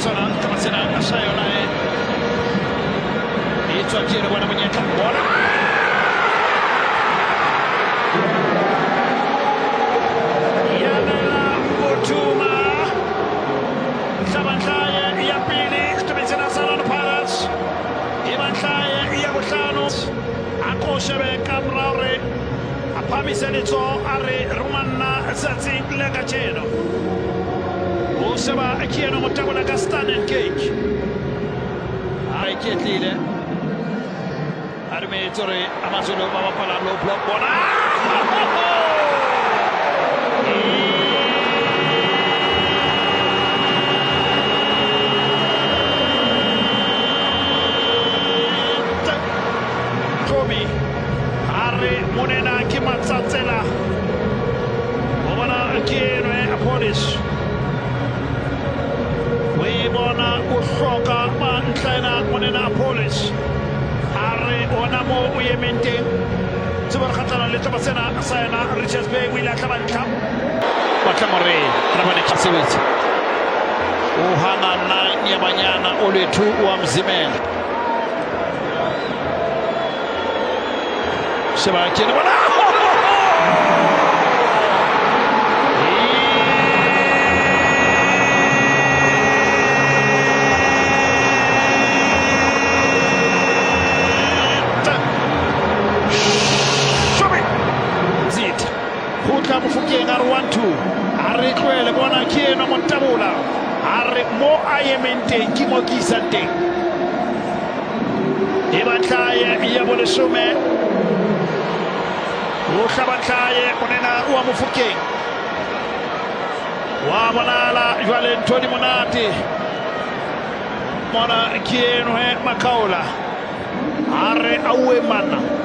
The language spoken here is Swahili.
sana kama sina asayo naye itwa kile bwana mwenye tambora yanela mutuma sabantaye ya pili tumezina sana Palace ibantaye ya gutano akoshebe kamrare apamiselito are rumana zati legacheno Usaba akieno mutabula gastan and cake. I get leader. Armetore Amazulu Baba Pala low block one. Toby Are Munena Kimatsatsela. Obana Akieno Polish. Bona ushoka manhlena monena police are onamo uyemente sibarkhatana letabasena asayana Richards Bay wila tabanta watamore rabane kisewiti uhana na nyabanyana oletu wa mzimen sebakina bana Mufuke na 1-2 Arrekwele bona kieno montabula Arre mo ayemente kimo kisante Ibantaye ya bole sume Ushabantaye onena uwa mufuke Wabonala Valentoni Monati Mona kieno he makaula Arre awe mana